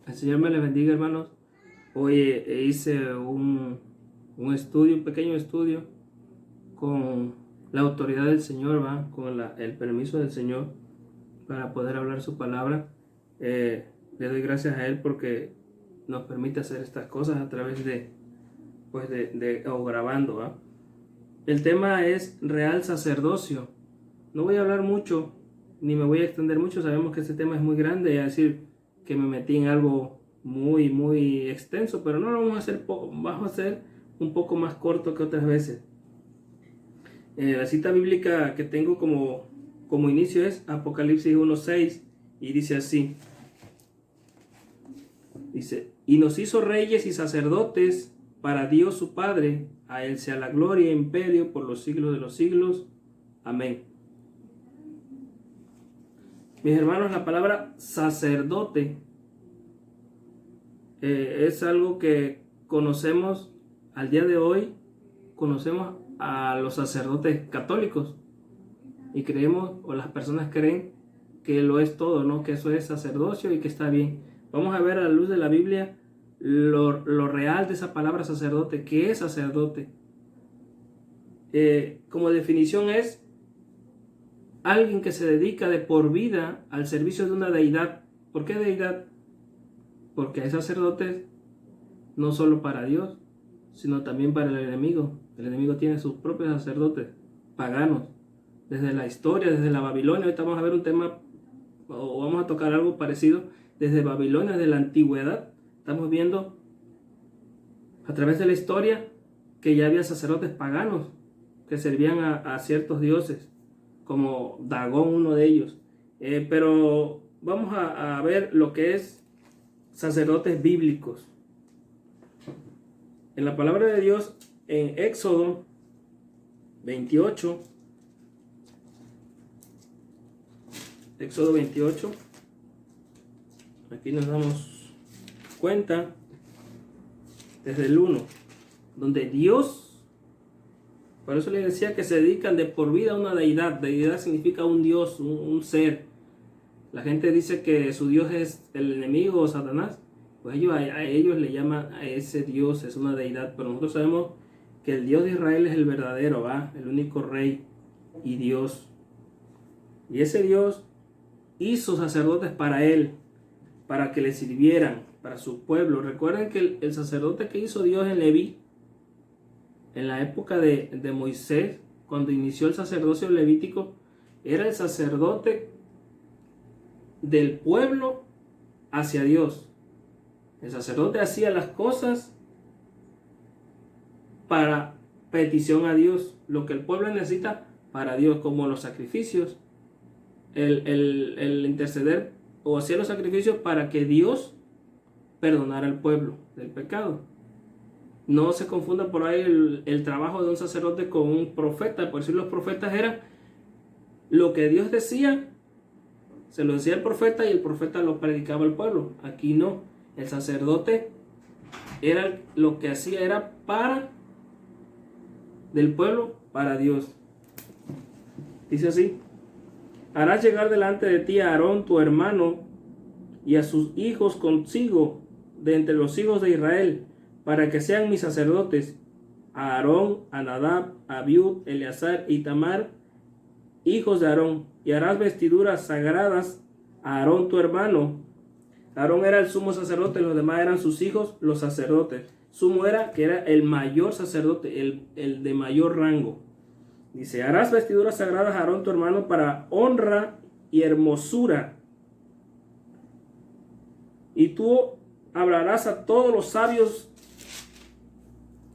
El Señor me les bendiga, hermanos. Hoy hice un estudio, un pequeño estudio con la autoridad del Señor, ¿va? Con el permiso del Señor para poder hablar su palabra. Le doy gracias a Él porque nos permite hacer estas cosas a través o grabando, ¿va? El tema es real sacerdocio. No voy a hablar mucho, ni me voy a extender mucho. Sabemos que este tema es muy grande, es decir, que me metí en algo muy extenso, pero no lo vamos a hacer vamos a hacer un poco más corto que otras veces. La cita bíblica que tengo como inicio es Apocalipsis 1:6 y dice así. Dice, y nos hizo reyes y sacerdotes para Dios su Padre, a Él sea la gloria e imperio por los siglos de los siglos. Amén. Mis hermanos, la palabra sacerdote es algo que conocemos al día de hoy. Conocemos a los sacerdotes católicos y creemos, o las personas creen que lo es todo, ¿no? Que eso es sacerdocio y que está bien. Vamos a ver a la luz de la Biblia lo real de esa palabra sacerdote. ¿Qué es sacerdote? Como definición es alguien que se dedica de por vida al servicio de una deidad. ¿Por qué deidad? Porque hay sacerdotes no solo para Dios, sino también para el enemigo. El enemigo tiene sus propios sacerdotes paganos. Desde la historia, desde la Babilonia, ahorita vamos a ver un tema, o vamos a tocar algo parecido, desde Babilonia, de la antigüedad, estamos viendo a través de la historia que ya había sacerdotes paganos que servían a ciertos dioses, como Dagón, uno de ellos. Pero vamos a ver lo que es sacerdotes bíblicos. En la palabra de Dios, en Éxodo 28, Éxodo 28, aquí nos damos cuenta desde el 1, donde Dios, por eso les decía que se dedican de por vida a una deidad. Deidad significa un Dios, un ser. La gente dice que su Dios es el enemigo o Satanás, pues a ellos le llaman a ese Dios, es una deidad, pero nosotros sabemos que el Dios de Israel es el verdadero, ¿va? El único rey y Dios. Y ese Dios hizo sacerdotes para él, para que le sirvieran, para su pueblo. Recuerden que el sacerdote que hizo Dios en Leví, en la época de Moisés, cuando inició el sacerdocio levítico, era el sacerdote del pueblo hacia Dios. El sacerdote hacía las cosas para petición a Dios, lo que el pueblo necesita para Dios, como los sacrificios, el interceder, o hacía los sacrificios para que Dios perdonara al pueblo del pecado. No se confunda por ahí el trabajo de un sacerdote con un profeta. Por decir, los profetas eran lo que Dios decía, se lo decía el profeta y el profeta lo predicaba al pueblo. Aquí no, el sacerdote era lo que hacía, era del pueblo para Dios. Dice así: harás llegar delante de ti a Aarón tu hermano y a sus hijos consigo de entre los hijos de Israel, para que sean mis sacerdotes, a Aarón, a Nadab, a Abiud, Eleazar y Tamar, hijos de Aarón, y harás vestiduras sagradas a Aarón tu hermano. Aarón era el sumo sacerdote, los demás eran sus hijos, los sacerdotes. Sumo era que era el mayor sacerdote, el de mayor rango. Dice, harás vestiduras sagradas a Aarón tu hermano para honra y hermosura. Y tú hablarás a todos los sabios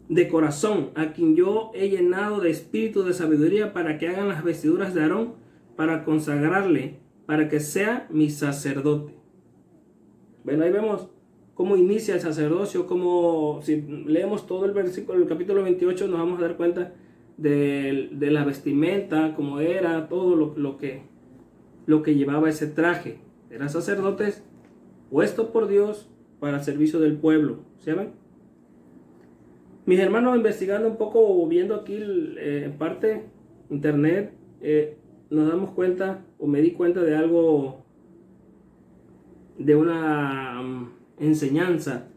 de corazón, a quien yo he llenado de espíritu de sabiduría, para que hagan las vestiduras de Aarón, para consagrarle, para que sea mi sacerdote. Bueno, ahí vemos cómo inicia el sacerdocio, cómo, si leemos todo el versículo, el capítulo 28, nos vamos a dar cuenta de la vestimenta, cómo era, todo lo que llevaba ese traje. Eran sacerdotes puestos por Dios para el servicio del pueblo. ¿Saben? Mis hermanos, investigando un poco, viendo aquí en parte internet, nos damos cuenta, o me di cuenta de algo, de una enseñanza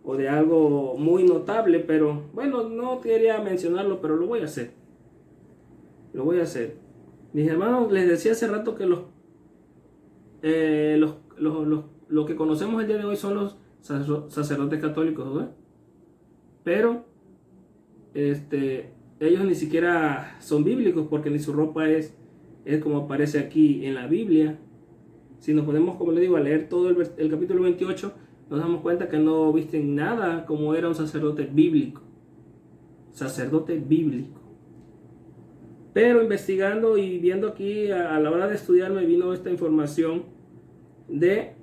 o de algo muy notable, pero bueno, no quería mencionarlo, pero lo voy a hacer. Lo voy a hacer. Mis hermanos, les decía hace rato que lo que conocemos el día de hoy son los sacerdotes católicos, ¿verdad? Pero ellos ni siquiera son bíblicos, porque ni su ropa es como aparece aquí en la Biblia. Si nos ponemos, como le digo, a leer todo el capítulo 28, nos damos cuenta que no visten nada como era un sacerdote bíblico. Sacerdote bíblico. Pero investigando y viendo aquí, a la hora de estudiar, me vino esta información de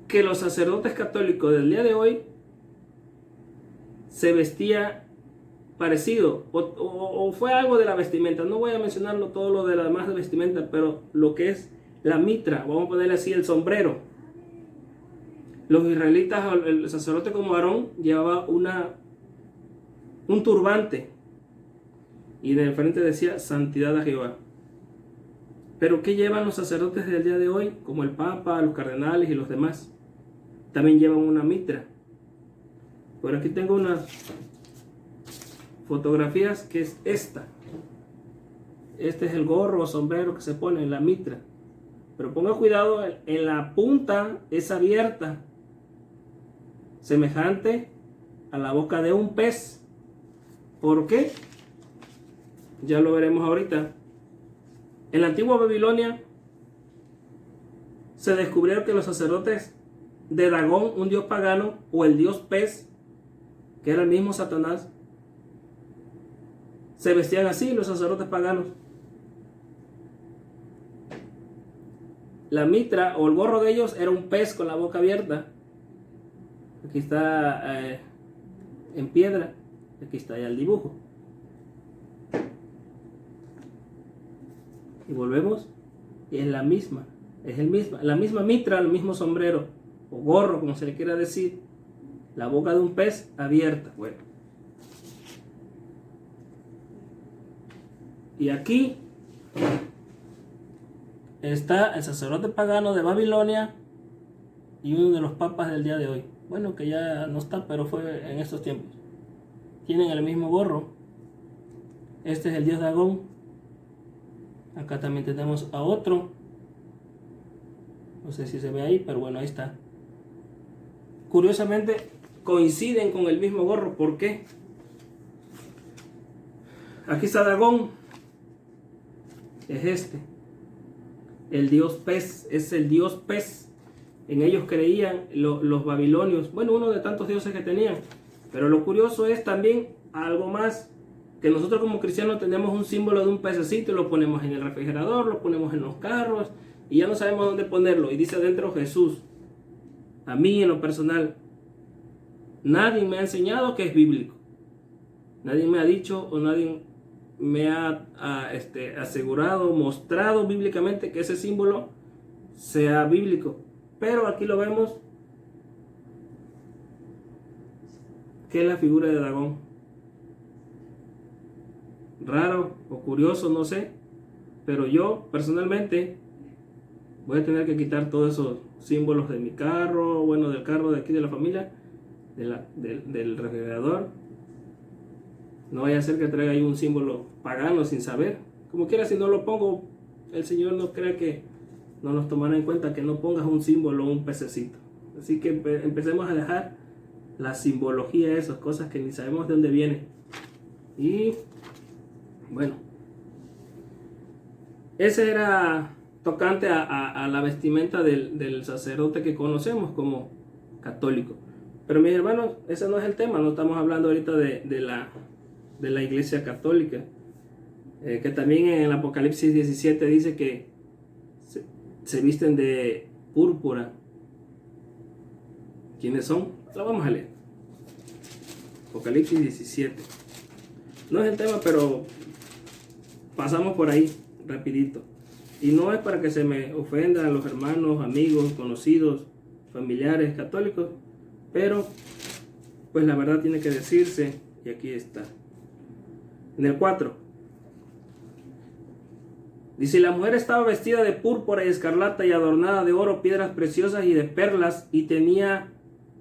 que los sacerdotes católicos del día de hoy se vestía parecido, o fue algo de la vestimenta. No voy a mencionarlo todo lo de la demás vestimenta, pero lo que es la mitra, vamos a ponerle así, el sombrero. Los israelitas, el sacerdote como Aarón, llevaba un turbante, y en el frente decía santidad a Jehová. Pero ¿qué llevan los sacerdotes del día de hoy? Como el Papa, los cardenales y los demás. También llevan una mitra. Por aquí tengo unas fotografías que es esta. Este es el gorro o sombrero que se pone en la mitra. Pero ponga cuidado, en la punta es abierta, semejante a la boca de un pez. ¿Por qué? Ya lo veremos ahorita. En la antigua Babilonia se descubrieron que los sacerdotes de Dagón, un dios pagano, o el dios pez, que era el mismo Satanás, se vestían así, los sacerdotes paganos. La mitra o el gorro de ellos era un pez con la boca abierta. Aquí está en piedra, aquí está ya el dibujo. Y volvemos, y es la misma, la misma mitra, el mismo sombrero o gorro, como se le quiera decir, la boca de un pez abierta. Bueno, y aquí está el sacerdote pagano de Babilonia y uno de los papas del día de hoy. Bueno, que ya no está, pero fue en estos tiempos. Tienen el mismo gorro. Este es el dios Dagón. Acá también tenemos a otro. No sé si se ve ahí, pero bueno, ahí está. Curiosamente coinciden con el mismo gorro. ¿Por qué? Aquí está Dagón. Es este. El dios pez. Es el dios pez. En ellos creían los babilonios. Bueno, uno de tantos dioses que tenían. Pero lo curioso es también algo más. Que nosotros como cristianos tenemos un símbolo de un pececito y lo ponemos en el refrigerador, lo ponemos en los carros y ya no sabemos dónde ponerlo. Y dice adentro Jesús. A mí en lo personal, nadie me ha enseñado que es bíblico. Nadie me ha dicho o nadie me ha asegurado, mostrado bíblicamente que ese símbolo sea bíblico. Pero aquí lo vemos, que es la figura de Dagón. Raro o curioso, no sé, pero yo personalmente voy a tener que quitar todos esos símbolos de mi carro, bueno, del carro de aquí de la familia, del refrigerador. No vaya a ser que traiga ahí un símbolo pagano sin saber. Como quiera, si no lo pongo, el Señor no crea que no nos tomará en cuenta que no pongas un símbolo o un pececito. Así que empecemos a dejar la simbología de esas cosas que ni sabemos de dónde vienen. Y bueno, ese era tocante a la vestimenta del sacerdote que conocemos como católico. Pero mis hermanos, ese no es el tema. No estamos hablando ahorita de la iglesia católica, que también en el Apocalipsis 17 dice que se visten de púrpura. ¿Quiénes son? Lo vamos a leer. Apocalipsis 17. No es el tema, pero pasamos por ahí rapidito. Y no es para que se me ofendan los hermanos, amigos, conocidos, familiares católicos, pero pues la verdad tiene que decirse, y aquí está. En el 4. Dice, la mujer estaba vestida de púrpura y escarlata y adornada de oro, piedras preciosas y de perlas, y tenía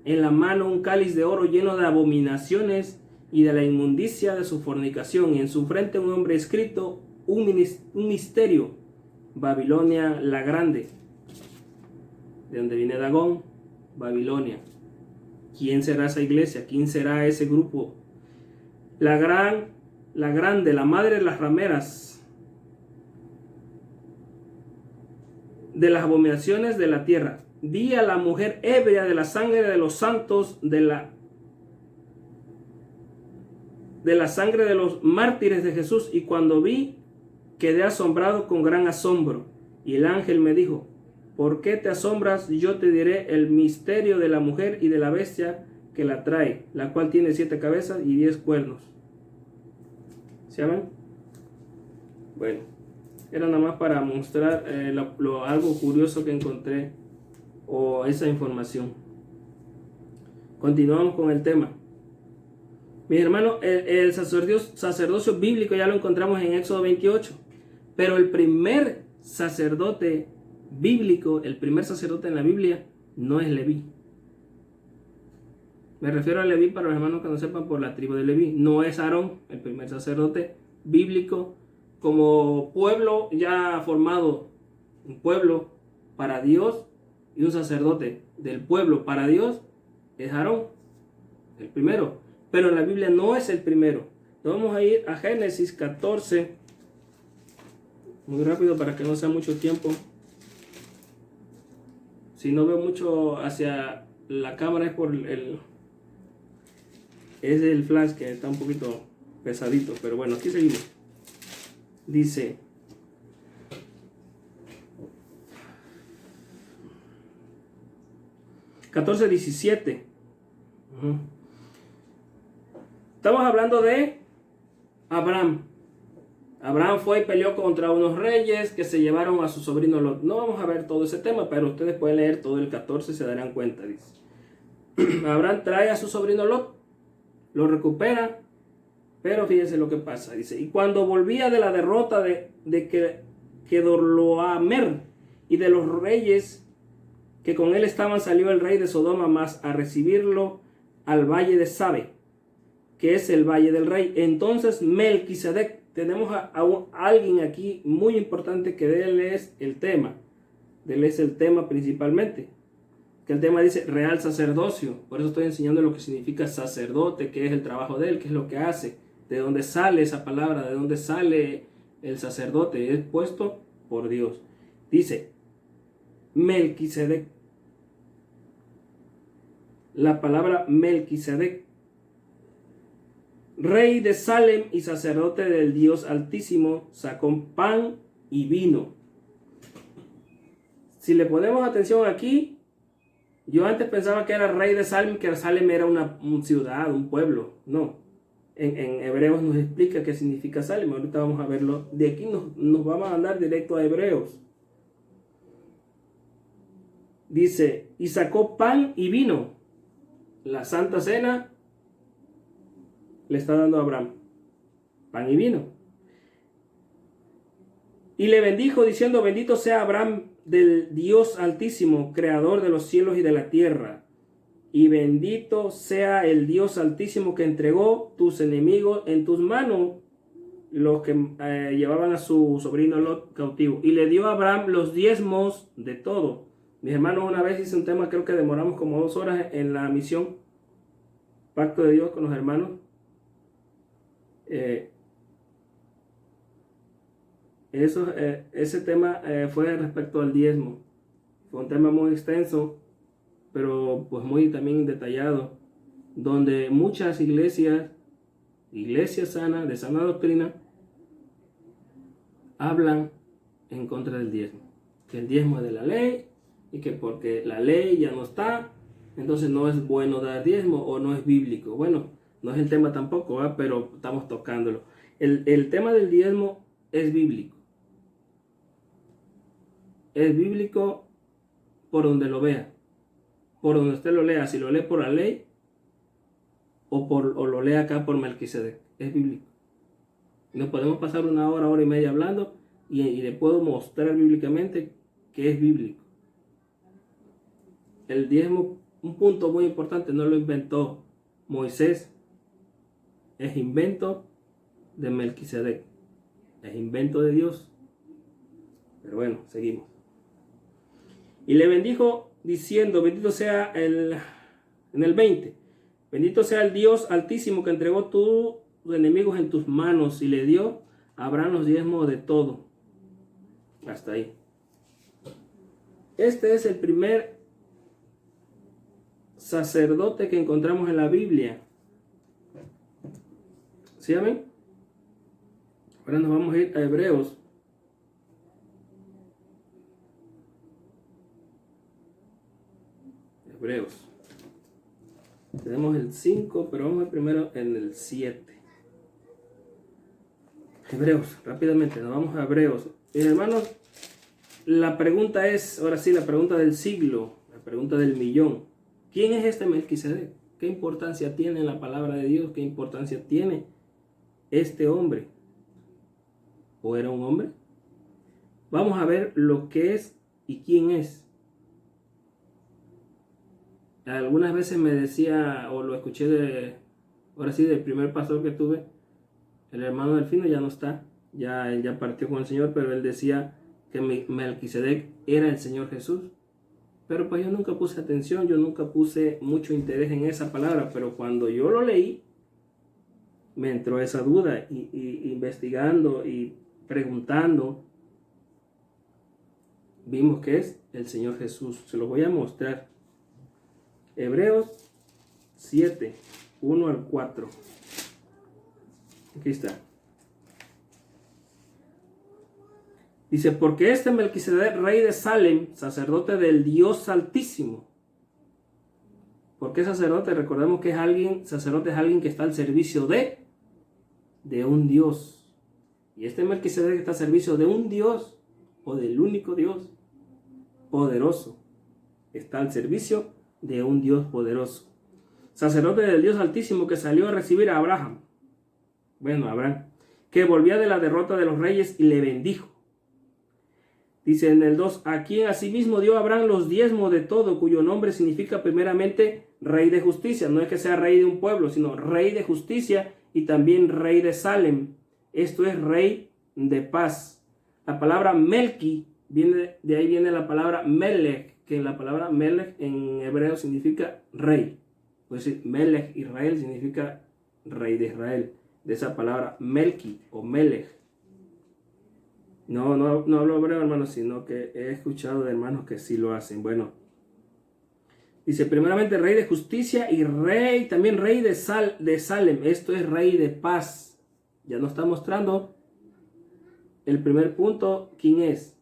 en la mano un cáliz de oro lleno de abominaciones y de la inmundicia de su fornicación, y en su frente un hombre escrito, un misterio, Babilonia la grande, de donde viene Dagón, Babilonia. ¿Quién será esa iglesia? ¿Quién será ese grupo? La grande, la madre de las rameras, de las abominaciones de la tierra. Vi a la mujer ebria de la sangre de los santos, de la sangre de los mártires de Jesús, y cuando vi, quedé asombrado con gran asombro. Y el ángel me dijo, ¿por qué te asombras? Yo te diré el misterio de la mujer y de la bestia que la trae, la cual tiene 7 cabezas y 10 cuernos. ¿Se ven? Bueno, era nada más para mostrar algo curioso que encontré, o esa información. Continuamos con el tema. Mis hermanos, el sacerdocio bíblico ya lo encontramos en Éxodo 28, pero el primer sacerdote bíblico, el primer sacerdote en la Biblia, no es Leví. Me refiero a Leví para los hermanos que no sepan, por la tribu de Leví. No es Aarón, el primer sacerdote bíblico, como pueblo ya formado, un pueblo para Dios y un sacerdote del pueblo para Dios, es Aarón, el primero. Pero en la Biblia no es el primero. Vamos a ir a Génesis 14, muy rápido para que no sea mucho tiempo. Si no veo mucho hacia la cámara es por es el flash que está un poquito pesadito, pero bueno, aquí seguimos. Dice, (14:17). Estamos hablando de Abraham. Abraham fue y peleó contra unos reyes que se llevaron a su sobrino Lot. No vamos a ver todo ese tema, pero ustedes pueden leer todo el 14 y se darán cuenta. Dice, Abraham trae a su sobrino Lot, lo recupera, pero fíjense lo que pasa. Dice, y cuando volvía de la derrota de Kedorlaomer y de los reyes que con él estaban, salió el rey de Sodoma más a recibirlo al valle de Sabe, que es el valle del rey. Entonces Melquisedec, tenemos a alguien aquí muy importante, que de él es el tema. De él es el tema principalmente. Que el tema dice real sacerdocio. Por eso estoy enseñando lo que significa sacerdote, qué es el trabajo de él, qué es lo que hace, de dónde sale esa palabra, de dónde sale el sacerdote. Es puesto por Dios. Dice Melquisedec. La palabra Melquisedec, rey de Salem y sacerdote del Dios Altísimo, sacó pan y vino. Si le ponemos atención aquí, yo antes pensaba que era rey de Salem, que Salem era una ciudad, un pueblo. No, en Hebreos nos explica qué significa Salem. Ahorita vamos a verlo. De aquí nos vamos a andar directo a Hebreos. Dice, y sacó pan y vino. La Santa Cena le está dando a Abraham pan y vino. Y le bendijo diciendo, bendito sea Abraham del Dios Altísimo, creador de los cielos y de la tierra. Y bendito sea el Dios Altísimo que entregó tus enemigos en tus manos, los que llevaban a su sobrino Lot cautivo. Y le dio a Abraham los diezmos de todo. Mis hermanos, una vez hice un tema, creo que demoramos como 2 horas en la misión Pacto de Dios con los hermanos. Ese tema fue respecto al diezmo. Fue un tema muy extenso, pero pues muy también detallado, donde muchas iglesias sanas, de sana doctrina, hablan en contra del diezmo. Que el diezmo es de la ley, y que porque la ley ya no está, entonces no es bueno dar diezmo o no es bíblico. Bueno, no es el tema tampoco, pero estamos tocándolo. El tema del diezmo es bíblico. Es bíblico por donde lo vea. Por donde usted lo lea. Si lo lee por la ley o lo lee acá por Melquisedec. Es bíblico. Nos podemos pasar 1 hora, 1 hora y media hablando, y le puedo mostrar bíblicamente que es bíblico. El diezmo, un punto muy importante, no lo inventó Moisés, es invento de Melquisedec, es invento de Dios. Pero bueno, seguimos. Y le bendijo diciendo, bendito sea en el 20, bendito sea el Dios altísimo que entregó tus enemigos en tus manos y le dio a Abraham los diezmos de todo. Hasta ahí. Este es el primer sacerdote que encontramos en la Biblia. ¿Sí ven? Ahora nos vamos a ir a Hebreos. Hebreos. Tenemos el 5, pero vamos a ir primero en el 7. Hebreos, rápidamente, nos vamos a Hebreos. Mis hermanos, la pregunta es, ahora sí, la pregunta del siglo, la pregunta del millón. ¿Quién es este Melquisedec? ¿Qué importancia tiene en la palabra de Dios? ¿Qué importancia tiene este hombre? ¿O era un hombre? Vamos a ver lo que es y quién es. Algunas veces me decía, o lo escuché ahora sí, del primer pastor que tuve, el hermano Delfino ya no está, él ya partió con el Señor, pero él decía que Melquisedec era el Señor Jesús. Pero pues yo nunca puse atención, yo nunca puse mucho interés en esa palabra, pero cuando yo lo leí, me entró esa duda y investigando y preguntando, vimos que es el Señor Jesús. Se lo voy a mostrar. Hebreos 7, 1 al 4. Aquí está. Dice, porque este Melquisedec, rey de Salem, sacerdote del Dios Altísimo. ¿Por qué sacerdote? Recordemos que sacerdote es alguien que está al servicio de un Dios. Y este Melquisedec está al servicio de un Dios, o del único Dios poderoso. Está al servicio de un Dios poderoso. Sacerdote del Dios Altísimo que salió a recibir a Abraham. Bueno, Abraham, que volvía de la derrota de los reyes y le bendijo. Dice en el 2, a quien asimismo dio Abraham los diezmos de todo, cuyo nombre significa primeramente rey de justicia. No es que sea rey de un pueblo, sino rey de justicia y también rey de Salem. Esto es rey de paz. La palabra Melqui, de ahí viene la palabra Melech, que la palabra Melech en hebreo significa rey. Pues Melech Israel significa rey de Israel. De esa palabra Melqui o Melech. No hablo hebreo, hermanos, sino que he escuchado de hermanos que sí lo hacen. Bueno, dice primeramente rey de justicia y rey, también rey de Salem. Esto es rey de paz. Ya nos está mostrando el primer punto, ¿quién es?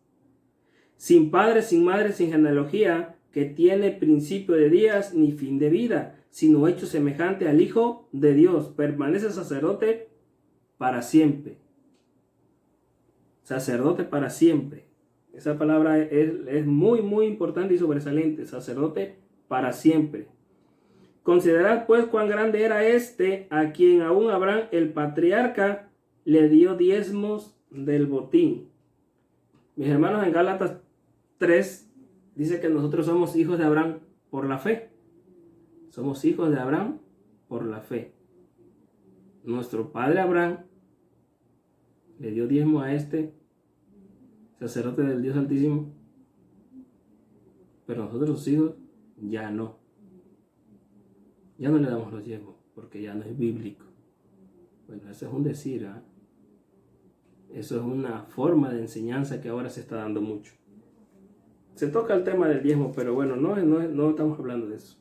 Sin padre, sin madre, sin genealogía, que tiene principio de días ni fin de vida, sino hecho semejante al Hijo de Dios. Permanece sacerdote para siempre. Sacerdote para siempre. Esa palabra es muy, muy importante y sobresaliente. Sacerdote para siempre. Considerad pues cuán grande era este, a quien aún Abraham el patriarca le dio diezmos del botín. Mis hermanos, en Gálatas 3 dice que nosotros somos hijos de Abraham por la fe. Somos hijos de Abraham por la fe. Nuestro padre Abraham le dio diezmo a este sacerdote del Dios Altísimo, pero nosotros sus hijos ya no. Ya no le damos los diezmos porque ya no es bíblico. Bueno, eso es un decir, ¿eh? Eso es una forma de enseñanza que ahora se está dando mucho. Se toca el tema del diezmo, pero bueno, no estamos hablando de eso.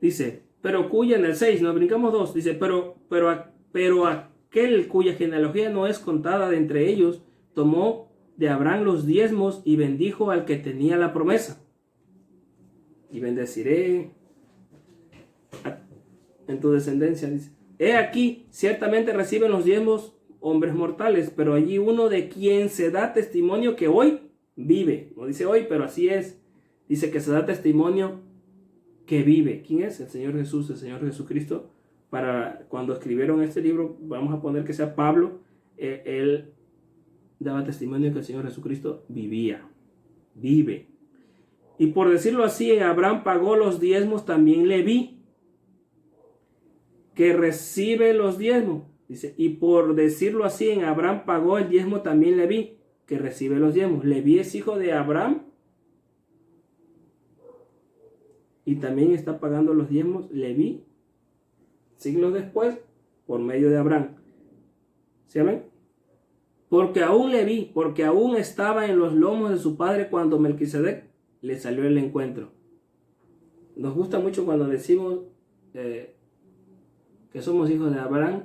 Dice, pero cuya en el 6, nos brincamos 2, dice, pero aquel cuya genealogía no es contada de entre ellos, tomó de Abraham los diezmos y bendijo al que tenía la promesa. Y bendeciré en tu descendencia, dice. He aquí, ciertamente reciben los diezmos hombres mortales, pero allí uno de quien se da testimonio que hoy vive. No dice hoy, pero así es. Dice que se da testimonio que vive. ¿Quién es? El Señor Jesús, el Señor Jesucristo. Para cuando escribieron este libro, vamos a poner que sea Pablo, él daba testimonio que el Señor Jesucristo vive. Y por decirlo así, en Abraham pagó los diezmos, también Leví, que recibe los diezmos. Dice, y por decirlo así, en Abraham pagó el diezmo también Leví, que recibe los diezmos. Leví es hijo de Abraham y también está pagando los diezmos Leví, siglos después, por medio de Abraham. ¿Sí ven? Porque aún estaba en los lomos de su padre cuando Melquisedec le salió el encuentro. Nos gusta mucho cuando decimos que somos hijos de Abraham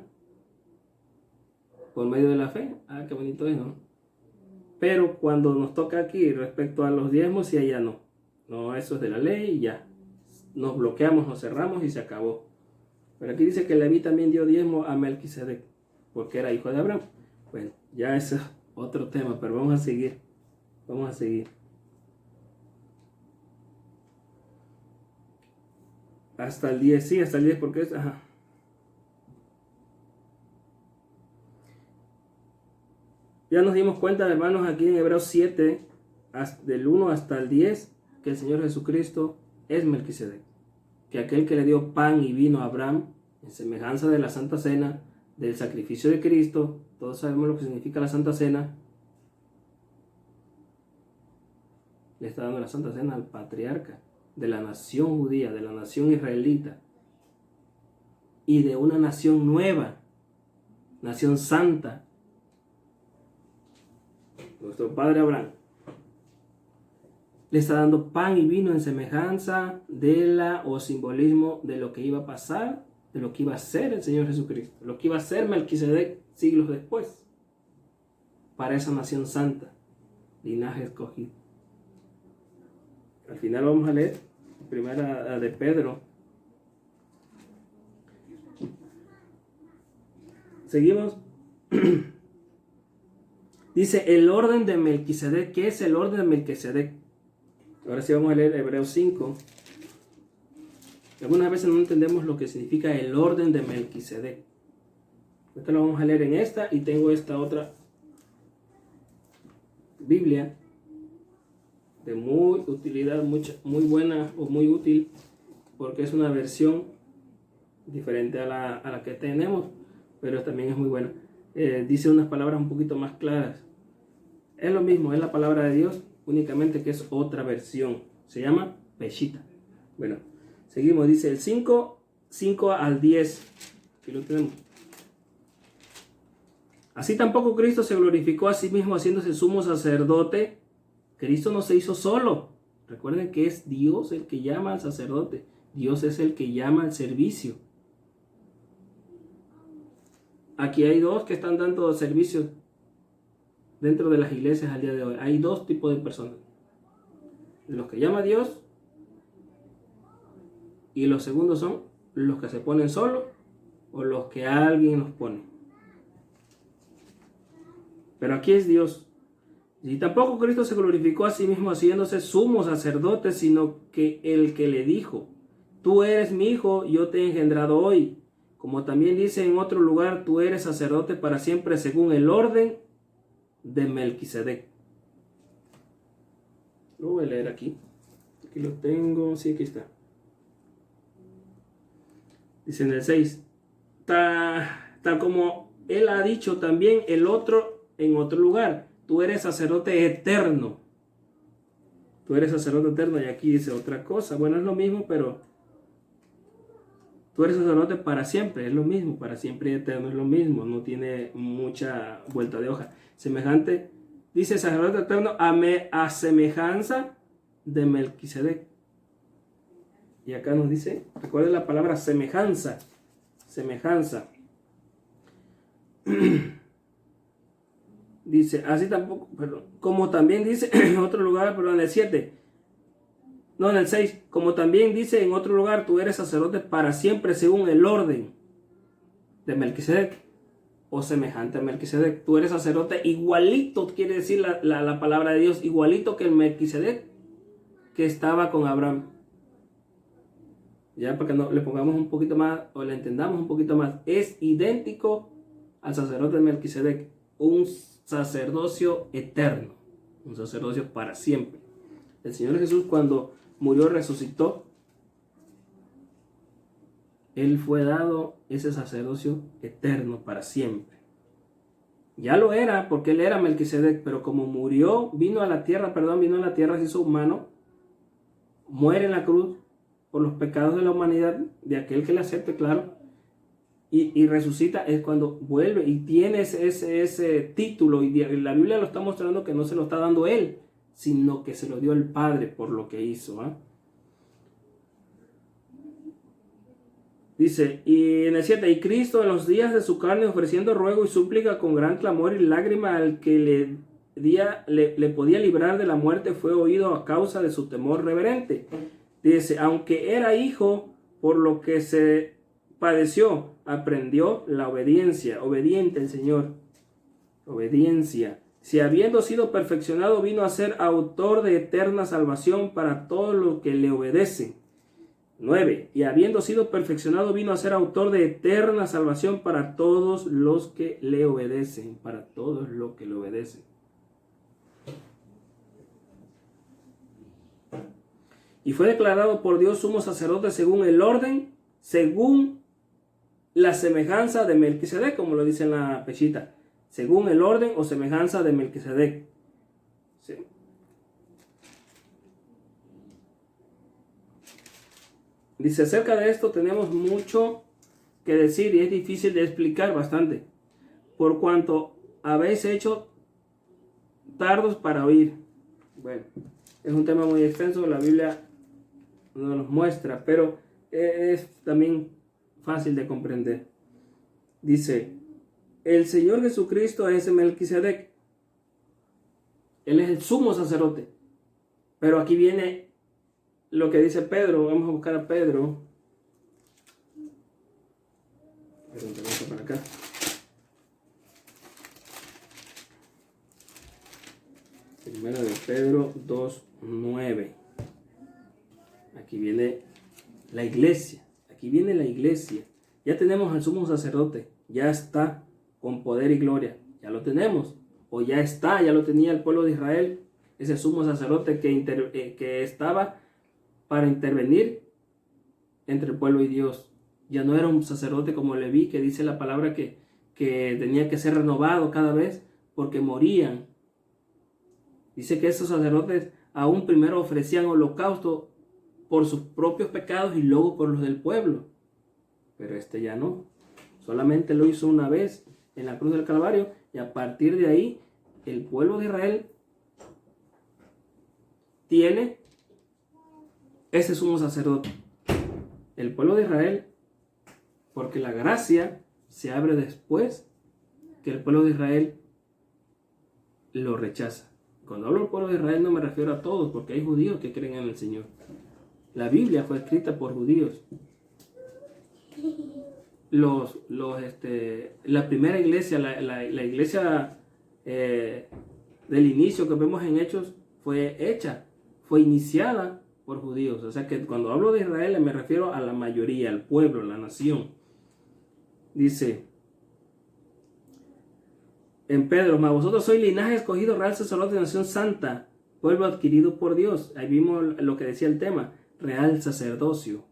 por medio de la fe. Ah, qué bonito es, ¿no? Pero cuando nos toca aquí respecto a los diezmos, y allá no. No, eso es de la ley y ya. Nos bloqueamos, nos cerramos y se acabó. Pero aquí dice que Leví también dio diezmo a Melquisedec, porque era hijo de Abraham. Bueno, ya ese es otro tema, pero vamos a seguir. Hasta el 10, sí, hasta el 10, porque es... Ajá. Ya nos dimos cuenta, hermanos, aquí en Hebreos 7, del 1 hasta el 10, que el Señor Jesucristo es Melquisedec. Que aquel que le dio pan y vino a Abraham, en semejanza de la Santa Cena, del sacrificio de Cristo, todos sabemos lo que significa la Santa Cena, le está dando la Santa Cena al patriarca de la nación judía, de la nación israelita, y de una nación nueva, nación santa, nuestro padre Abraham. Le está dando pan y vino en semejanza o simbolismo de lo que iba a pasar, de lo que iba a ser el Señor Jesucristo, lo que iba a ser Melquisedec siglos después, para esa nación santa, linaje escogido. Al final vamos a leer primera de Pedro. Seguimos. Dice el orden de Melquisedec. ¿Qué es el orden de Melquisedec? Ahora sí vamos a leer Hebreos 5. Algunas veces no entendemos lo que significa el orden de Melquisedec. Esto lo vamos a leer en esta, y tengo esta otra Biblia de muy utilidad, muy buena o muy útil, porque es una versión diferente a la que tenemos, pero también es muy buena. Dice unas palabras un poquito más claras. Es lo mismo, es la palabra de Dios, únicamente que es otra versión. Se llama Peshitta. Bueno, seguimos. Dice el 5 al 10. Aquí lo tenemos. Así tampoco Cristo se glorificó a sí mismo haciéndose sumo sacerdote. Cristo no se hizo solo. Recuerden que es Dios el que llama al sacerdote. Dios es el que llama al servicio. Aquí hay dos que están dando servicio dentro de las iglesias al día de hoy. Hay dos tipos de personas: los que llama Dios, y los segundos son los que se ponen solos o los que alguien los pone. Pero aquí es Dios. Y tampoco Cristo se glorificó a sí mismo haciéndose sumo sacerdote, sino que el que le dijo: tú eres mi hijo, yo te he engendrado hoy. Como también dice en otro lugar: tú eres sacerdote para siempre según el orden de Melquisedec. Lo voy a leer aquí. Aquí lo tengo. Sí, aquí está. Dice en el 6. Tal como él ha dicho también el otro en otro lugar: tú eres sacerdote eterno. Tú eres sacerdote eterno. Y aquí dice otra cosa. Bueno, es lo mismo, pero tú eres sacerdote para siempre. Es lo mismo. Para siempre y eterno es lo mismo. No tiene mucha vuelta de hoja. Semejante, dice sacerdote eterno a semejanza de Melquisedec. Y acá nos dice, recuerden la palabra semejanza. Semejanza. Dice, así tampoco, perdón, como también dice en otro lugar, perdón, en el 7, no, en el 6, como también dice en otro lugar: tú eres sacerdote para siempre según el orden de Melquisedec, o semejante a Melquisedec. Tú eres sacerdote igualito, quiere decir la palabra de Dios, igualito que el Melquisedec que estaba con Abraham. ya para que no, le pongamos un poquito más o le entendamos un poquito más, es idéntico al sacerdote de Melquisedec, un sacerdocio eterno, un sacerdocio para siempre. El Señor Jesús, cuando murió, resucitó, Él fue dado ese sacerdocio eterno para siempre. Ya lo era, porque Él era Melquisedec, pero como murió, vino a la tierra, se hizo humano, muere en la cruz por los pecados de la humanidad, de aquel que le acepte, claro, y resucita, es cuando vuelve y tiene ese título, y la Biblia lo está mostrando que no se lo está dando Él, sino que se lo dio el Padre por lo que hizo, ¿eh? Dice, y en el 7, y Cristo en los días de su carne, ofreciendo ruego y súplica con gran clamor y lágrima al que le podía librar de la muerte, fue oído a causa de su temor reverente. Dice, aunque era hijo, por lo que se padeció, aprendió la obediencia, obediente el Señor, obediencia. Si habiendo sido perfeccionado, vino a ser autor de eterna salvación para todos los que le obedecen. 9. Y habiendo sido perfeccionado, vino a ser autor de eterna salvación para todos los que le obedecen. Para todos los que le obedecen. Y fue declarado por Dios sumo sacerdote según el orden, según la semejanza de Melquisedec, como lo dice en la pechita. Según el orden o semejanza de Melquisedec. Sí. Dice, acerca de esto tenemos mucho que decir y es difícil de explicar bastante, por cuanto habéis hecho tardos para oír. Bueno, es un tema muy extenso, la Biblia no nos muestra, pero es también fácil de comprender. Dice, el Señor Jesucristo es Melquisedec. Él es el sumo sacerdote. Pero aquí viene lo que dice Pedro. Vamos a buscar a Pedro. Para acá. Primero de Pedro 2:9. Aquí viene la iglesia. Aquí viene la iglesia. Ya tenemos al sumo sacerdote. Ya está con poder y gloria. Ya lo tenemos. O ya está, ya lo tenía el pueblo de Israel. Ese sumo sacerdote que estaba para intervenir entre el pueblo y Dios. Ya no era un sacerdote como Leví, que dice la palabra que tenía que ser renovado cada vez porque morían. Dice que esos sacerdotes aún primero ofrecían holocausto por sus propios pecados y luego por los del pueblo. Pero este ya no. Solamente lo hizo una vez en la cruz del Calvario y a partir de ahí el pueblo de Israel tiene ese sumo sacerdote. El pueblo de Israel, porque la gracia se abre después que el pueblo de Israel lo rechaza. Cuando hablo del pueblo de Israel no me refiero a todos, porque hay judíos que creen en el Señor. La Biblia fue escrita por judíos. La primera iglesia, la iglesia del inicio que vemos en Hechos, fue iniciada por judíos. O sea que cuando hablo de Israel me refiero a la mayoría, al pueblo, la nación. Dice en Pedro, mas vosotros sois linaje escogido, real sacerdote, nación santa, pueblo adquirido por Dios. Ahí vimos lo que decía el tema, real sacerdocio.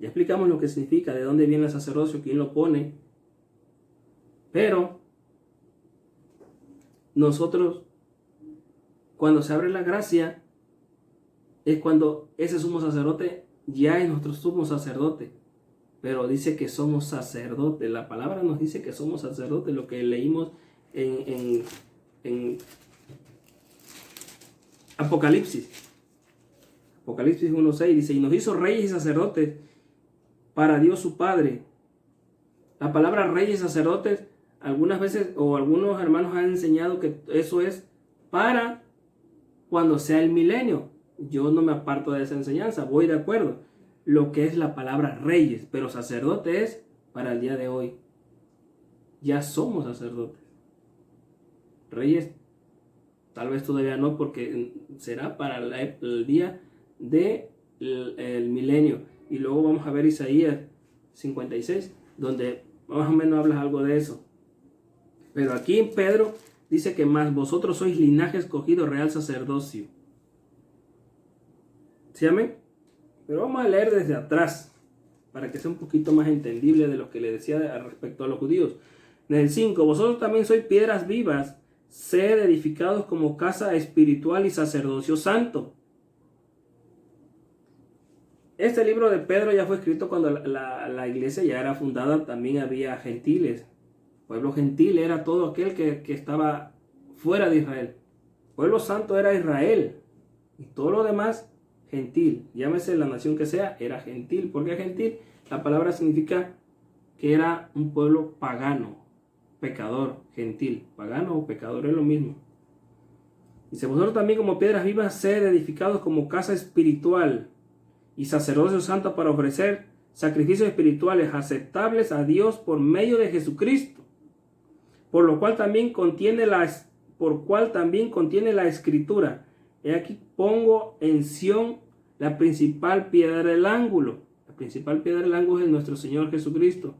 Ya explicamos lo que significa, de dónde viene el sacerdocio, quién lo pone. Pero nosotros, cuando se abre la gracia, es cuando ese sumo sacerdote ya es nuestro sumo sacerdote. Pero dice que somos sacerdotes. La palabra nos dice que somos sacerdotes, lo que leímos en Apocalipsis. Apocalipsis 1:6 dice, y nos hizo reyes y sacerdotes para Dios su Padre. La palabra reyes y sacerdotes, algunas veces o algunos hermanos han enseñado que eso es para cuando sea el milenio. Yo no me aparto de esa enseñanza, voy de acuerdo. Lo que es la palabra reyes, pero sacerdote es para el día de hoy. Ya somos sacerdotes. Reyes, tal vez todavía no, porque será para el día del milenio. y luego vamos a ver Isaías 56, donde más o menos habla algo de eso. Pero aquí Pedro dice que más vosotros sois linaje escogido, real sacerdocio. ¿Sí, amén? Pero vamos a leer desde atrás, para que sea un poquito más entendible de lo que le decía respecto a los judíos. En el 5, vosotros también sois piedras vivas, sed edificados como casa espiritual y sacerdocio santo. Este libro de Pedro ya fue escrito cuando la iglesia ya era fundada, también había gentiles. Pueblo gentil era todo aquel que estaba fuera de Israel. Pueblo santo era Israel. Y todo lo demás, gentil. Llámese la nación que sea, era gentil. ¿Por qué gentil? La palabra significa que era un pueblo pagano, pecador, gentil. Pagano o pecador es lo mismo. Dice, vosotros también como piedras vivas, sed edificados como casa espiritual y sacerdocio santo para ofrecer sacrificios espirituales aceptables a Dios por medio de Jesucristo. Por lo cual también contiene la escritura. He aquí pongo en Sión la principal piedra del ángulo. La principal piedra del ángulo es nuestro Señor Jesucristo.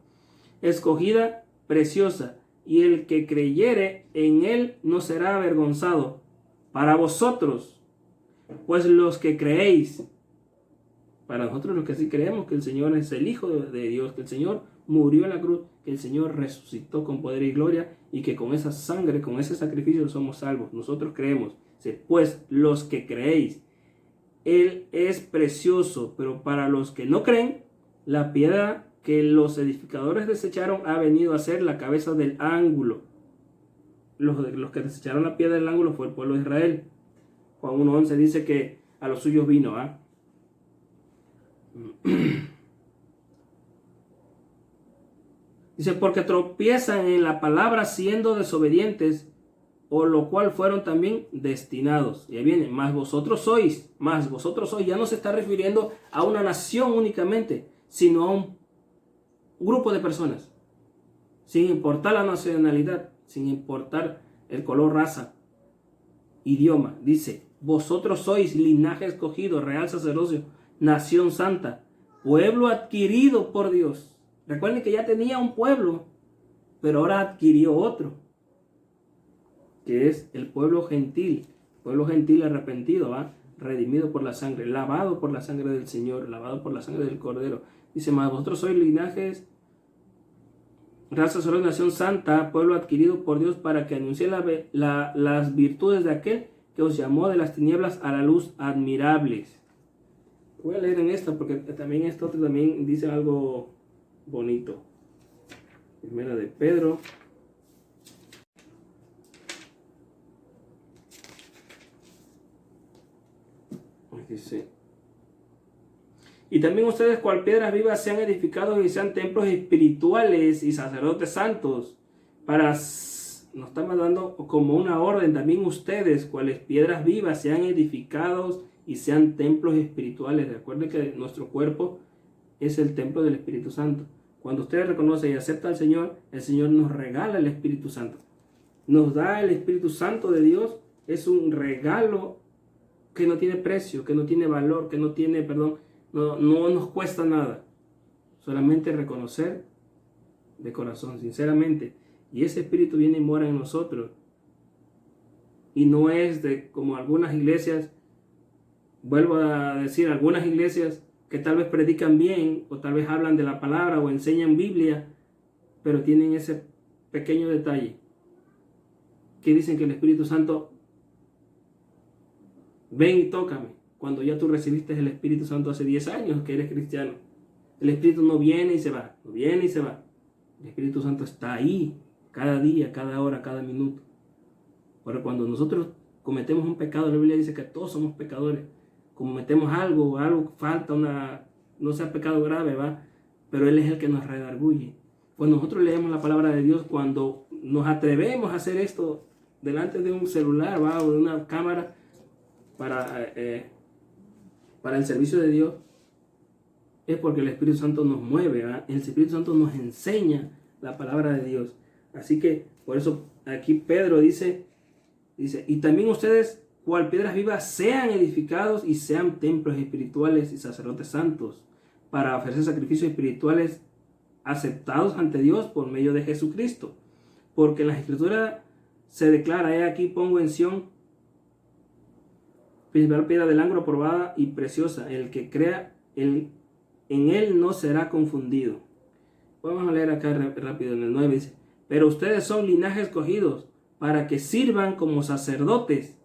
Escogida, preciosa, y el que creyere en él no será avergonzado. Para vosotros, pues los que creéis, para nosotros los que sí creemos que el Señor es el Hijo de Dios, que el Señor murió en la cruz, que el Señor resucitó con poder y gloria y que con esa sangre, con ese sacrificio somos salvos. Nosotros creemos. Pues los que creéis, Él es precioso, pero para los que no creen, la piedra que los edificadores desecharon ha venido a ser la cabeza del ángulo. Los que desecharon la piedra del ángulo fue el pueblo de Israel. Juan 1:11 dice que a los suyos vino, Dice, porque tropiezan en la palabra siendo desobedientes, o lo cual fueron también destinados. Y ahí viene, más vosotros sois, ya no se está refiriendo a una nación únicamente, sino a un grupo de personas, sin importar la nacionalidad, sin importar el color, raza, idioma. Dice, vosotros sois linaje escogido, real sacerdocio, nación santa, pueblo adquirido por Dios. Recuerden que ya tenía un pueblo, pero ahora adquirió otro, que es el pueblo gentil arrepentido, redimido por la sangre, lavado por la sangre del Señor, lavado por la sangre del Cordero. Dice, mas vosotros sois linajes, raza, sacerdocio, nación santa, pueblo adquirido por Dios, para que anuncie las virtudes de aquel que os llamó de las tinieblas a la luz admirables. Voy a leer en esta porque también esto también dice algo bonito. Primera de Pedro. Dice, y también ustedes cual piedras vivas sean edificados y sean templos espirituales y sacerdotes santos. Nos estamos dando como una orden, también ustedes cuales piedras vivas sean edificados y sean templos espirituales. Recuerden que nuestro cuerpo es el templo del Espíritu Santo. Cuando ustedes reconocen y aceptan al Señor, el Señor nos regala el Espíritu Santo. Nos da el Espíritu Santo de Dios. Es un regalo que no tiene precio, que no tiene valor, que no tiene, no nos cuesta nada. Solamente reconocer de corazón, sinceramente. Y ese Espíritu viene y mora en nosotros. Y no es de como algunas iglesias, vuelvo a decir, algunas iglesias que tal vez predican bien, o tal vez hablan de la palabra, o enseñan Biblia, pero tienen ese pequeño detalle, que dicen que el Espíritu Santo, ven y tócame, cuando ya tú recibiste el Espíritu Santo hace 10 años que eres cristiano. El Espíritu no viene y se va, no viene y se va. El Espíritu Santo está ahí, cada día, cada hora, cada minuto. Pero cuando nosotros cometemos un pecado, la Biblia dice que todos somos pecadores. Cometemos algo falta, no sea pecado grave, pero Él es el que nos redarguye. Cuando nosotros leemos la palabra de Dios, cuando nos atrevemos a hacer esto delante de un celular, o de una cámara, para el servicio de Dios, es porque el Espíritu Santo nos mueve, el Espíritu Santo nos enseña la palabra de Dios. Así que por eso aquí Pedro dice, y también ustedes, cual piedras vivas, sean edificados y sean templos espirituales y sacerdotes santos, para ofrecer sacrificios espirituales aceptados ante Dios por medio de Jesucristo. Porque en las Escrituras se declara: he aquí pongo en Sión principal piedra del ángulo, probada y preciosa. El que crea en él no será confundido. Vamos a leer acá rápido en el 9. Dice: pero ustedes son linaje escogidos para que sirvan como sacerdotes.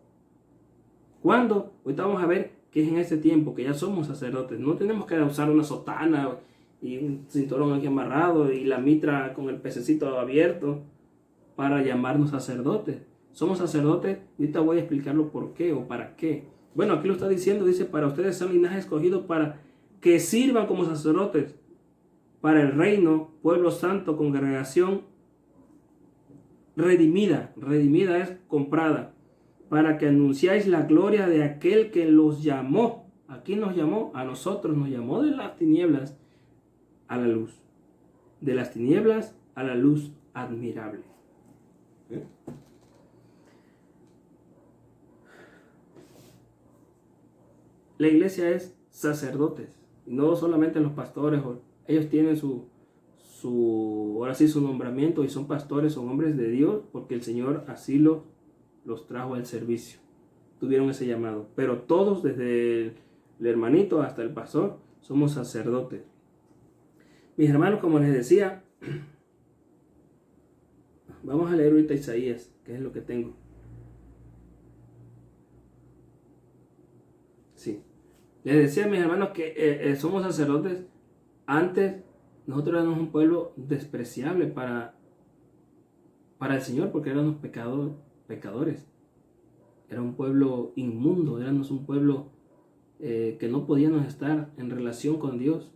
¿Cuándo? Ahorita vamos a ver que es en este tiempo que ya somos sacerdotes. No tenemos que usar una sotana y un cinturón aquí amarrado y la mitra con el pececito abierto para llamarnos sacerdotes. Somos sacerdotes y ahorita voy a explicarlo por qué o para qué. Bueno, aquí lo está diciendo, dice: para ustedes son linaje escogido para que sirvan como sacerdotes para el reino, pueblo santo, congregación redimida. Redimida es comprada, para que anunciáis la gloria de aquel que los llamó. ¿A quién nos llamó? A nosotros nos llamó de las tinieblas a la luz. De las tinieblas a la luz admirable. La iglesia es sacerdotes, no solamente los pastores. Ellos tienen ahora sí, su nombramiento y son pastores, son hombres de Dios, porque el Señor así los trajo al servicio. Tuvieron ese llamado. Pero todos, desde el hermanito hasta el pastor, somos sacerdotes. Mis hermanos, como les decía, vamos a leer ahorita Isaías, que es lo que tengo. Sí. Les decía, mis hermanos, que somos sacerdotes. Antes nosotros éramos un pueblo despreciable para el Señor, porque éramos pecadores. Era un pueblo inmundo, éramos un pueblo que no podíamos estar en relación con Dios.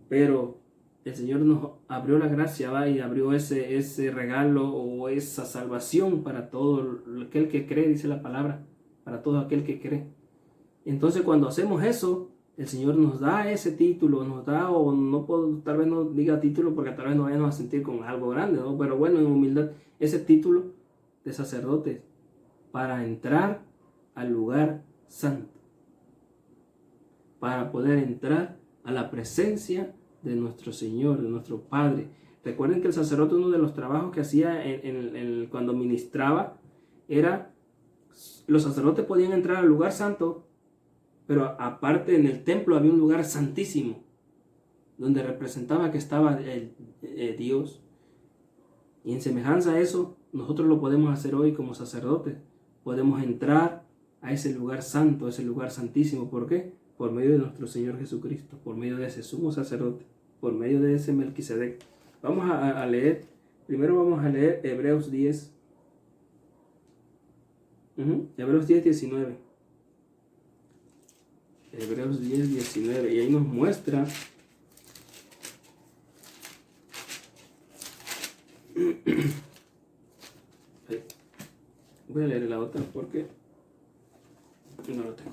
Pero el Señor nos abrió la gracia, y abrió ese regalo o esa salvación para todo aquel que cree, dice la palabra, para todo aquel que cree. Entonces, cuando hacemos eso, el Señor nos da ese título, nos da, o no puedo, tal vez no diga título porque tal vez nos vayamos a sentir con algo grande, ¿no? Pero bueno, en humildad, ese título de sacerdotes para entrar al lugar santo, para poder entrar a la presencia de nuestro Señor, de nuestro Padre. Recuerden que el sacerdote, uno de los trabajos que hacía cuando ministraba, era, los sacerdotes podían entrar al lugar santo, pero aparte en el templo había un lugar santísimo, donde representaba que estaba Dios. Y en semejanza a eso, nosotros lo podemos hacer hoy como sacerdotes. Podemos entrar a ese lugar santo, a ese lugar santísimo. ¿Por qué? Por medio de nuestro Señor Jesucristo, por medio de ese sumo sacerdote, por medio de ese Melquisedec. Vamos a leer, primero vamos a leer Hebreos 10. Hebreos 10, 19. Hebreos 10, 19. Y ahí nos muestra voy a leer la otra porque no lo tengo.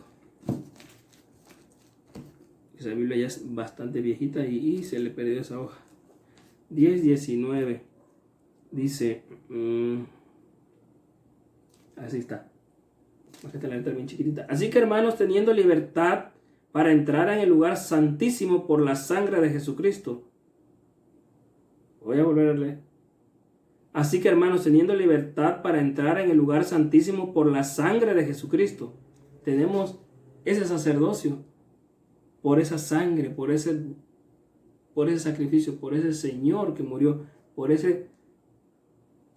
Esa Biblia ya es bastante viejita y se le perdió esa hoja. 10, 19. Dice, así está. Esta letra bien chiquitita. Así que, hermanos, teniendo libertad para entrar en el lugar santísimo por la sangre de Jesucristo. Voy a volver a leer. Así que, hermanos, teniendo libertad para entrar en el lugar santísimo por la sangre de Jesucristo. Tenemos ese sacerdocio por esa sangre, por ese sacrificio, por ese Señor que murió,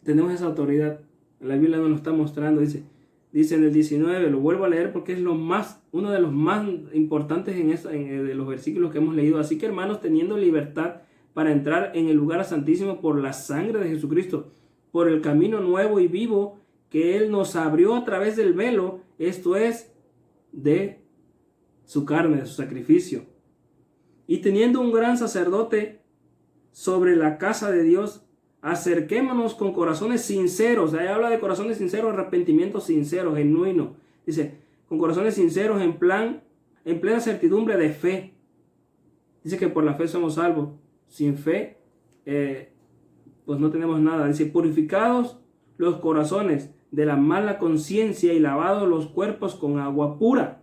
tenemos esa autoridad. La Biblia nos lo está mostrando, dice en el 19, lo vuelvo a leer porque es uno de los más importantes de los versículos que hemos leído. Así que, hermanos, teniendo libertad para entrar en el lugar santísimo por la sangre de Jesucristo, por el camino nuevo y vivo que Él nos abrió a través del velo, esto es, de su carne, de su sacrificio. Y teniendo un gran sacerdote sobre la casa de Dios, acerquémonos con corazones sinceros. Ahí habla de corazones sinceros, arrepentimiento sincero, genuino. Dice, con corazones sinceros en plena certidumbre de fe. Dice que por la fe somos salvos. Sin fe, pues no tenemos nada. Dice, purificados los corazones de la mala conciencia y lavados los cuerpos con agua pura.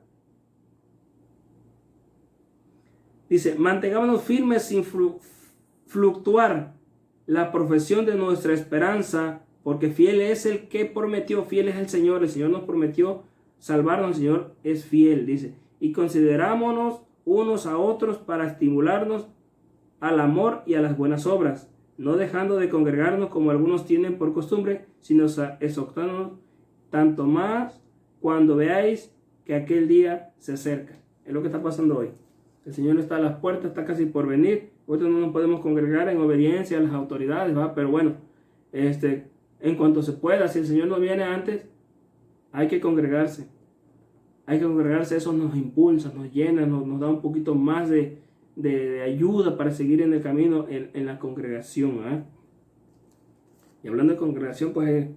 Dice, mantengámonos firmes sin fluctuar la profesión de nuestra esperanza, porque fiel es el que prometió, fiel es el Señor nos prometió salvarnos, el Señor es fiel, dice, y considerámonos unos a otros para estimularnos al amor y a las buenas obras, no dejando de congregarnos como algunos tienen por costumbre, sino exhortándonos tanto más cuando veáis que aquel día se acerca. Es lo que está pasando hoy. El Señor está a las puertas, está casi por venir. Ahorita no nos podemos congregar en obediencia a las autoridades, ¿va? Pero bueno, en cuanto se pueda, si el Señor no viene antes, hay que congregarse. Hay que congregarse, eso nos impulsa, nos llena, nos da un poquito más de ayuda para seguir en el camino en la congregación, ¿eh? Y hablando de congregación, pues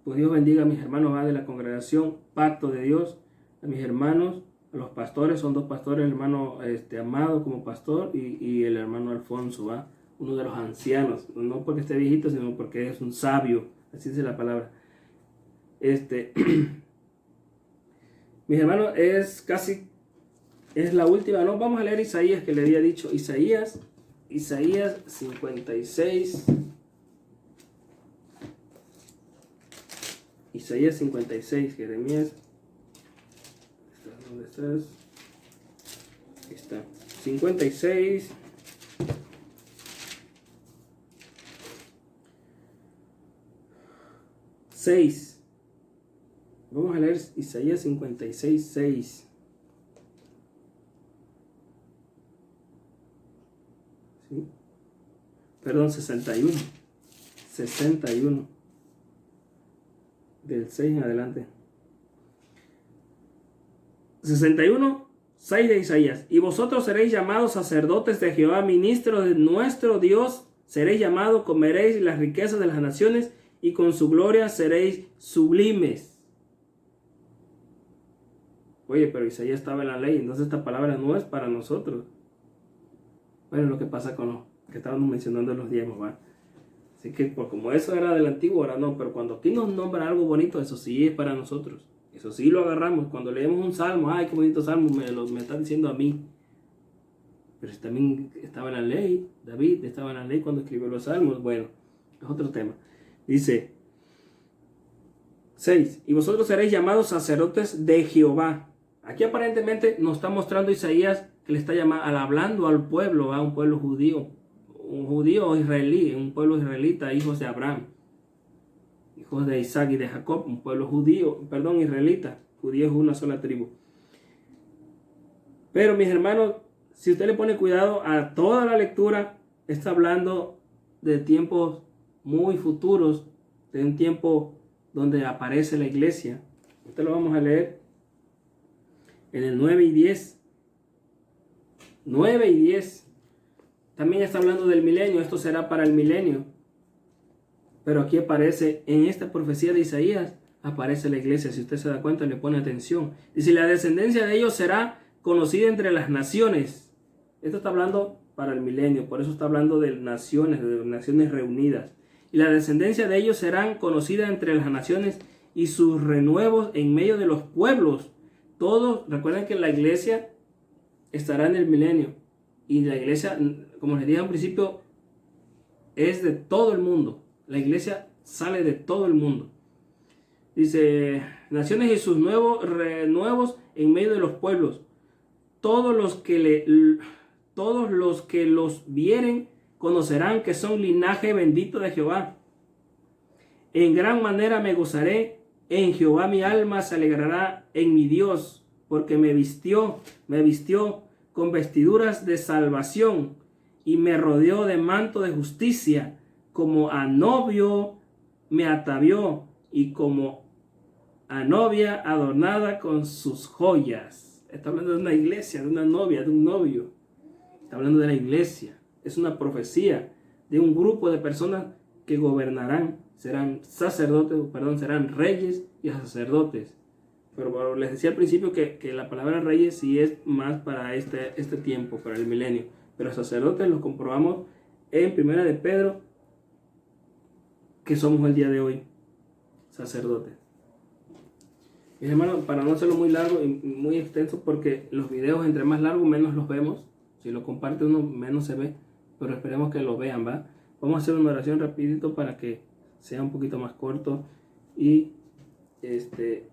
Dios bendiga a mis hermanos, ¿va? De la congregación Pacto de Dios, a mis hermanos, a los pastores, son 2 pastores, el hermano Amado como pastor y el hermano Alfonso, ¿va? Uno de los ancianos, no porque esté viejito, sino porque es un sabio, así dice la palabra. Mis hermanos, es la última, no, vamos a leer Isaías, que le había dicho, Isaías 56. Isaías 56, Jeremías. ¿Dónde estás? Aquí está. 56. Vamos a leer Isaías 56, 6. ¿Sí? Perdón, 61. 61. Del 6 en adelante. 61, 6 de Isaías. Y vosotros seréis llamados sacerdotes de Jehová, ministros de nuestro Dios. Seréis llamados, comeréis las riquezas de las naciones, y con su gloria seréis sublimes. Oye, pero Isaías estaba en la ley, entonces esta palabra no es para nosotros. Bueno, lo que pasa con lo que estábamos mencionando en los diezmos, ¿va? Así que como eso era del antiguo, ahora no, pero cuando aquí nos nombra algo bonito, eso sí es para nosotros. Eso sí lo agarramos. Cuando leemos un salmo, ay, qué bonito salmo, me está diciendo a mí. Pero si también estaba en la ley, David estaba en la ley cuando escribió los salmos. Bueno, es otro tema. Dice 6, y vosotros seréis llamados sacerdotes de Jehová. Aquí aparentemente nos está mostrando Isaías que le está hablando al pueblo, a un pueblo judío. Un judío israelí, un pueblo israelita, hijos de Abraham, hijos de Isaac y de Jacob, un pueblo israelita. Judío es una sola tribu. Pero mis hermanos, si usted le pone cuidado a toda la lectura, está hablando de tiempos muy futuros, de un tiempo donde aparece la iglesia. Esto lo vamos a leer en el 9 y 10. 9 y 10. También está hablando del milenio, esto será para el milenio. Pero aquí aparece, en esta profecía de Isaías, aparece la iglesia. Si usted se da cuenta, le pone atención. Dice, la descendencia de ellos será conocida entre las naciones. Esto está hablando para el milenio, por eso está hablando de naciones reunidas. Y la descendencia de ellos serán conocida entre las naciones y sus renuevos en medio de los pueblos. Todos, recuerden que la iglesia estará en el milenio. Y la iglesia, como les dije al principio, es de todo el mundo. La iglesia sale de todo el mundo. Dice, naciones y sus renuevos en medio de los pueblos. Todos los que los vieren conocerán que son linaje bendito de Jehová. En gran manera me gozaré. En Jehová mi alma se alegrará en mi Dios, porque me vistió con vestiduras de salvación y me rodeó de manto de justicia, como a novio me atavió y como a novia adornada con sus joyas. Está hablando de una iglesia, de una novia, de un novio. Está hablando de la iglesia. Es una profecía de un grupo de personas que gobernarán, serán reyes y sacerdotes. Pero les decía al principio que la palabra reyes sí es más para este tiempo, para el milenio. Pero sacerdotes los comprobamos en Primera de Pedro, que somos el día de hoy sacerdotes. Mis hermanos, para no hacerlo muy largo y muy extenso, porque los videos entre más largos menos los vemos, Si lo comparte uno, menos se ve, pero esperemos que lo vean, ¿va? Vamos a hacer una oración rapidito para que sea un poquito más corto y que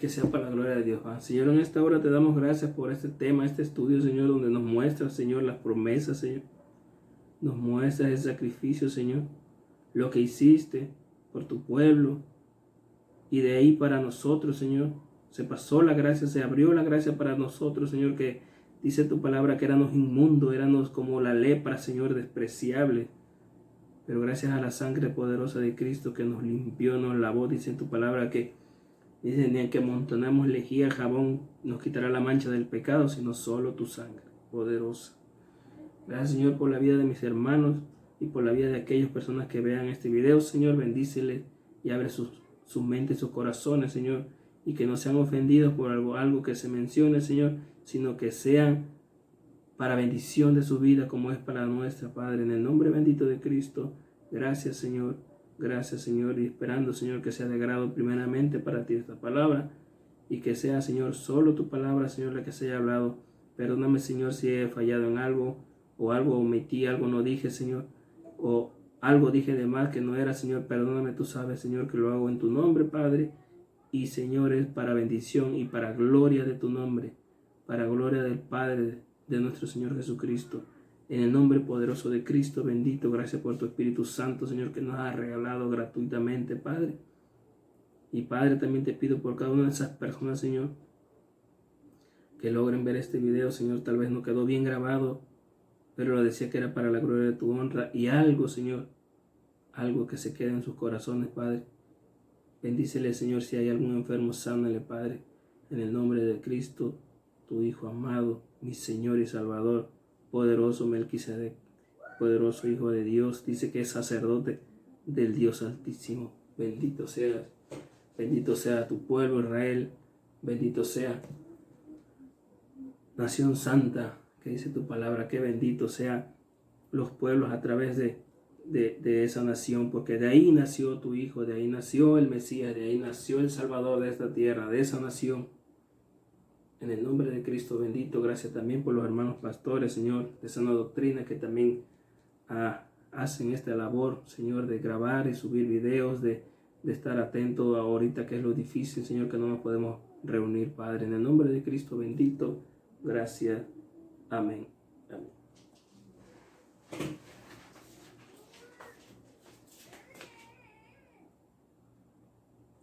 sea para la gloria de Dios, ¿va? Señor, en esta hora te damos gracias por este tema, este estudio, Señor, donde nos muestras, Señor, las promesas, Señor. Nos muestras el sacrificio, Señor, lo que hiciste por tu pueblo, y de ahí para nosotros, Señor, se pasó la gracia, se abrió la gracia para nosotros, Señor, que dice tu palabra que éramos inmundos, éramos como la lepra, Señor, despreciable. Pero gracias a la sangre poderosa de Cristo que nos limpió, nos lavó, dice en tu palabra que dice, ni que amontonamos lejía, jabón, nos quitará la mancha del pecado, sino solo tu sangre poderosa. Gracias, Señor, por la vida de mis hermanos y por la vida de aquellas personas que vean este video. Señor, bendíceles y abre sus mentes y sus corazones, Señor, y que no sean ofendidos por algo que se mencione, Señor, sino que sean para bendición de su vida como es para nuestra, Padre. En el nombre bendito de Cristo, gracias, Señor. Gracias, Señor, y esperando, Señor, que sea de agrado primeramente para ti esta palabra y que sea, Señor, solo tu palabra, Señor, la que se haya hablado. Perdóname, Señor, si he fallado en algo o algo omití, algo no dije, Señor, o algo dije de más que no era, Señor. Perdóname, tú sabes, Señor, que lo hago en tu nombre, Padre, y, Señor, es para bendición y para gloria de tu nombre, para gloria del Padre de nuestro Señor Jesucristo. En el nombre poderoso de Cristo, bendito, gracias por tu Espíritu Santo, Señor, que nos ha regalado gratuitamente, Padre. Y Padre, también te pido por cada una de esas personas, Señor, que logren ver este video, Señor. Tal vez no quedó bien grabado, pero lo decía que era para la gloria de tu honra. Y algo, Señor, algo que se quede en sus corazones, Padre. Bendícele, Señor, si hay algún enfermo, sánale, Padre. En el nombre de Cristo, tu Hijo amado, mi Señor y Salvador, poderoso Melquisedec, poderoso Hijo de Dios, dice que es sacerdote del Dios Altísimo. Bendito sea tu pueblo Israel, bendito sea nación santa, que dice tu palabra, que bendito sea los pueblos a través de esa nación, porque de ahí nació tu Hijo, de ahí nació el Mesías, de ahí nació el Salvador de esta tierra, de esa nación. En el nombre de Cristo bendito, gracias también por los hermanos pastores, Señor, de sana doctrina, que también hacen esta labor, Señor, de grabar y subir videos, de estar atento ahorita que es lo difícil, Señor, que no nos podemos reunir, Padre. En el nombre de Cristo bendito, gracias. Amén. Amén.